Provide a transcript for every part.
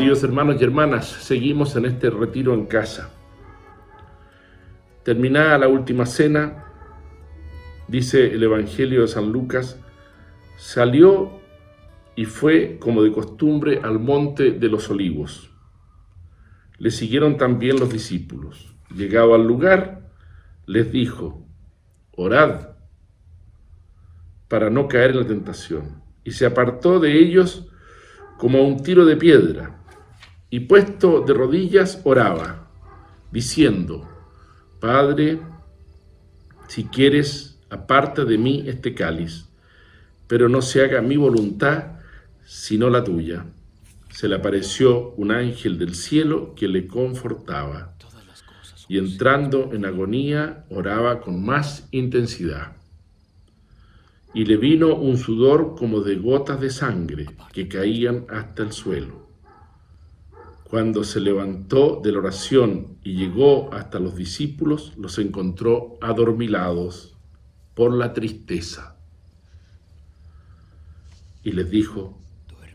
Queridos hermanos y hermanas, seguimos en este retiro en casa. Terminada la última cena, dice el Evangelio de San Lucas, salió y fue como de costumbre al monte de los Olivos. Le siguieron también los discípulos. Llegado al lugar, les dijo: orad para no caer en la tentación. Y se apartó de ellos como a un tiro de piedra, y puesto de rodillas oraba, diciendo: Padre, si quieres, aparta de mí este cáliz, pero no se haga mi voluntad, sino la tuya. Se le apareció un ángel del cielo que le confortaba, y entrando en agonía, oraba con más intensidad. Y le vino un sudor como de gotas de sangre que caían hasta el suelo. Cuando se levantó de la oración y llegó hasta los discípulos, los encontró adormilados por la tristeza. Y les dijo: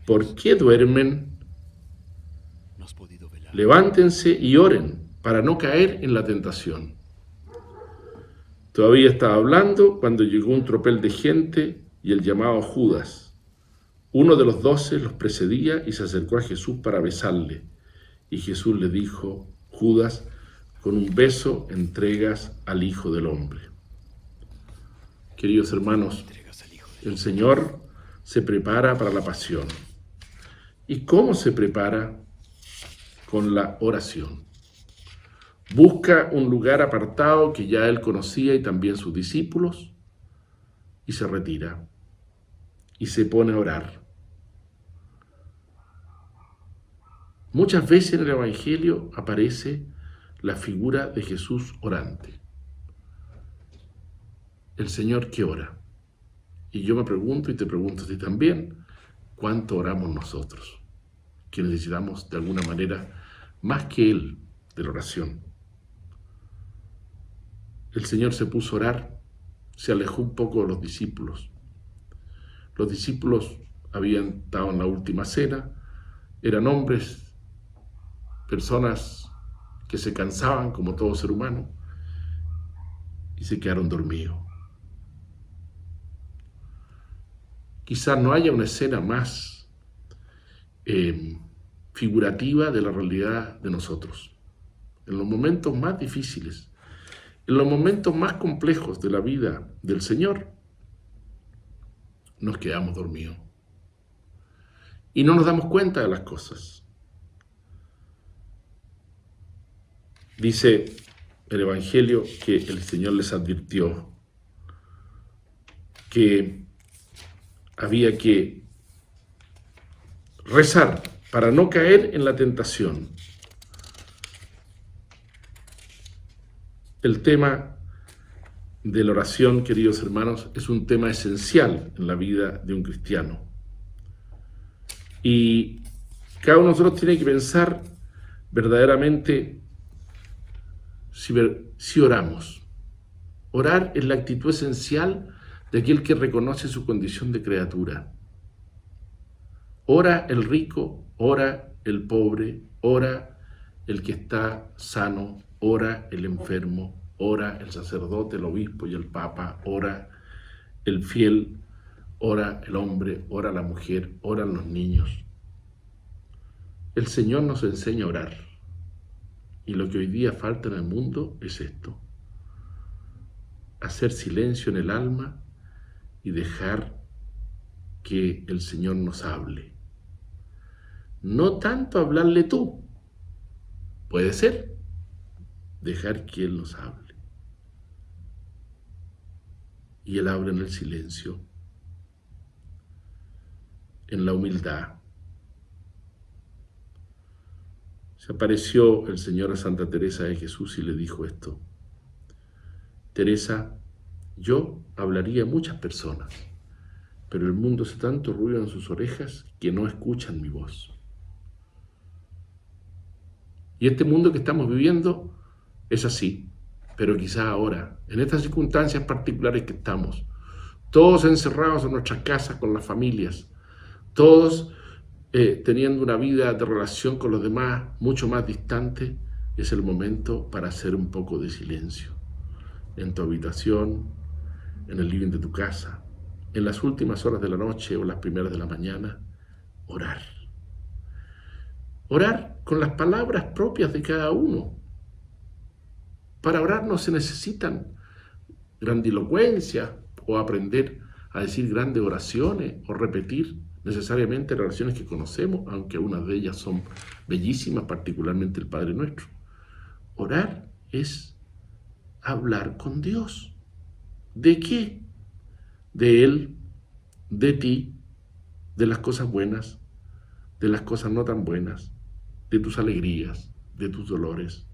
¿por qué duermen? Levántense y oren para no caer en la tentación. Todavía estaba hablando cuando llegó un tropel de gente y el llamado Judas. Uno de los 12 los precedía y se acercó a Jesús para besarle. Y Jesús le dijo: Judas, con un beso entregas al Hijo del Hombre. Queridos hermanos, el Señor se prepara para la pasión. ¿Y cómo se prepara? Con la oración. Busca un lugar apartado que ya él conocía y también sus discípulos, y se retira y se pone a orar. Muchas veces en el Evangelio aparece la figura de Jesús orante, el Señor que ora. Y yo me pregunto y te pregunto a ti también, ¿cuánto oramos nosotros? Que necesitamos de alguna manera más que Él de la oración. El Señor se puso a orar, se alejó un poco de los discípulos. Los discípulos habían estado en la última cena, eran hombres, personas que se cansaban como todo ser humano y se quedaron dormidos. Quizás no haya una escena más figurativa de la realidad de nosotros. En los momentos más difíciles, en los momentos más complejos de la vida del Señor, nos quedamos dormidos y no nos damos cuenta de las cosas. Dice el Evangelio que el Señor les advirtió que había que rezar para no caer en la tentación. El tema de la oración, queridos hermanos, es un tema esencial en la vida de un cristiano. Y cada uno de nosotros tiene que pensar verdaderamente si oramos. Orar es la actitud esencial de aquel que reconoce su condición de criatura. Ora el rico, ora el pobre, ora el que está sano, ora el enfermo, ora el sacerdote, el obispo y el papa, ora el fiel, ora el hombre, ora la mujer, oran los niños. El Señor nos enseña a orar. Y lo que hoy día falta en el mundo es esto: hacer silencio en el alma y dejar que el Señor nos hable. No tanto hablarle tú, puede ser, dejar que Él nos hable. Y Él habla en el silencio, en la humildad. Se apareció el Señor a Santa Teresa de Jesús y le dijo esto: Teresa, yo hablaría a muchas personas, pero el mundo hace tanto ruido en sus orejas que no escuchan mi voz. Y este mundo que estamos viviendo es así, pero quizá ahora, en estas circunstancias particulares que estamos, todos encerrados en nuestras casas con las familias, todos teniendo una vida de relación con los demás mucho más distante, es el momento para hacer un poco de silencio. En tu habitación, en el living de tu casa, en las últimas horas de la noche o las primeras de la mañana, orar. Orar con las palabras propias de cada uno. Para orar no se necesitan grandilocuencia o aprender a decir grandes oraciones o repetir necesariamente las oraciones que conocemos, aunque unas de ellas son bellísimas, particularmente el Padre Nuestro. Orar es hablar con Dios. ¿De qué? De Él, de ti, de las cosas buenas, de las cosas no tan buenas, de tus alegrías, de tus dolores,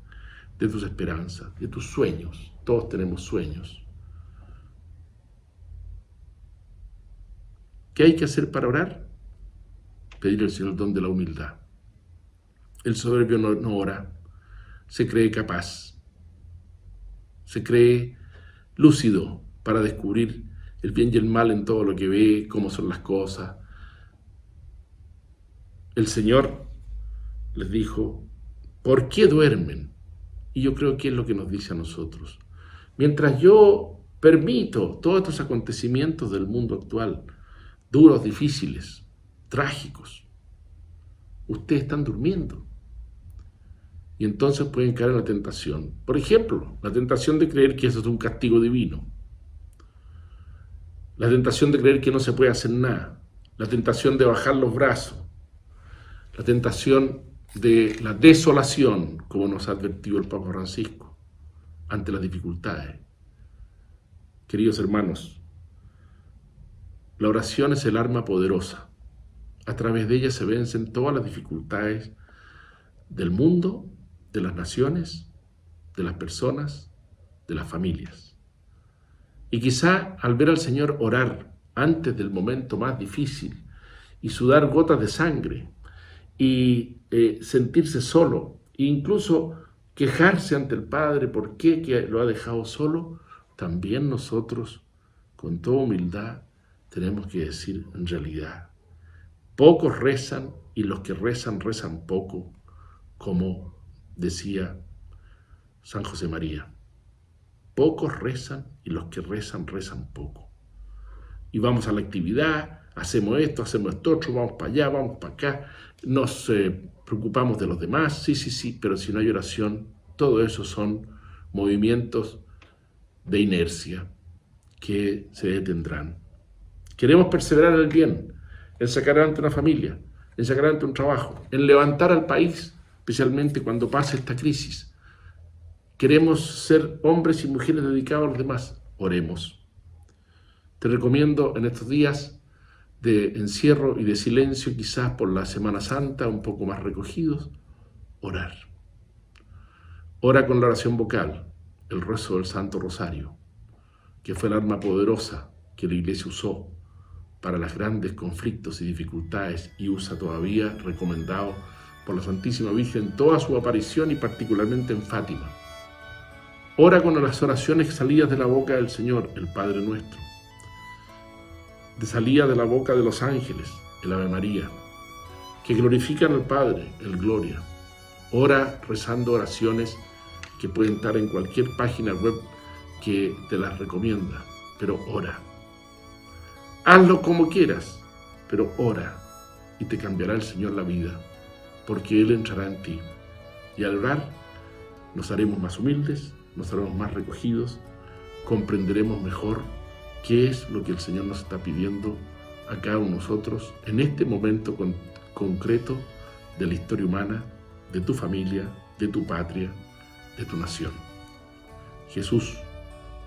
de tus esperanzas, de tus sueños. Todos tenemos sueños. ¿Qué hay que hacer para orar? Pedir al Señor el don de la humildad. El soberbio no ora, se cree capaz, se cree lúcido para descubrir el bien y el mal en todo lo que ve, cómo son las cosas. El Señor les dijo, ¿por qué duermen? Y yo creo que es lo que nos dice a nosotros. Mientras yo permito todos estos acontecimientos del mundo actual, duros, difíciles, trágicos, ustedes están durmiendo. Y entonces pueden caer en la tentación. Por ejemplo, la tentación de creer que eso es un castigo divino. La tentación de creer que no se puede hacer nada. La tentación de bajar los brazos. La tentación de la desolación, como nos ha advertido el Papa Francisco, ante las dificultades. Queridos hermanos, la oración es el arma poderosa. A través de ella se vencen todas las dificultades del mundo, de las naciones, de las personas, de las familias. Y quizá al ver al Señor orar antes del momento más difícil y sudar gotas de sangre y sentirse solo e incluso quejarse ante el Padre por qué que lo ha dejado solo, también nosotros con toda humildad tenemos que decir en realidad, pocos rezan y los que rezan, rezan poco, como decía San José María. Pocos rezan y los que rezan, rezan poco. Y vamos a la actividad, hacemos esto otro, vamos para allá, vamos para acá, nos preocupamos de los demás, sí, pero si no hay oración, todo eso son movimientos de inercia que se detendrán. Queremos perseverar en el bien, en sacar adelante una familia, en sacar adelante un trabajo, en levantar al país, especialmente cuando pase esta crisis. Queremos ser hombres y mujeres dedicados a los demás. Oremos. Te recomiendo en estos días de encierro y de silencio, quizás por la Semana Santa, un poco más recogidos, orar. Ora con la oración vocal, el rezo del Santo Rosario, que fue el arma poderosa que la Iglesia usó para los grandes conflictos y dificultades y usa todavía, recomendado por la Santísima Virgen en toda su aparición y particularmente en Fátima. Ora con las oraciones salidas de la boca del Señor, el Padre Nuestro, de salida de la boca de los ángeles, el Ave María, que glorifican al Padre, el Gloria. Ora rezando oraciones que pueden estar en cualquier página web que te las recomienda, pero ora. Hazlo como quieras, pero ora y te cambiará el Señor la vida, porque Él entrará en ti. Y al orar nos haremos más humildes, nos haremos más recogidos, comprenderemos mejor qué es lo que el Señor nos está pidiendo a cada uno de nosotros en este momento concreto de la historia humana, de tu familia, de tu patria, de tu nación. Jesús,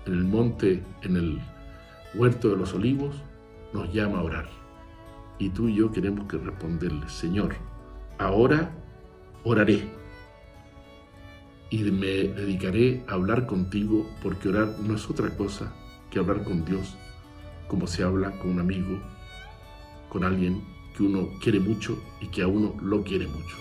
en el monte, en el huerto de los olivos, nos llama a orar. Y tú y yo queremos que responderle, Señor, ahora oraré. Y me dedicaré a hablar contigo, porque orar no es otra cosa que hablar con Dios, como se habla con un amigo, con alguien que uno quiere mucho y que a uno lo quiere mucho.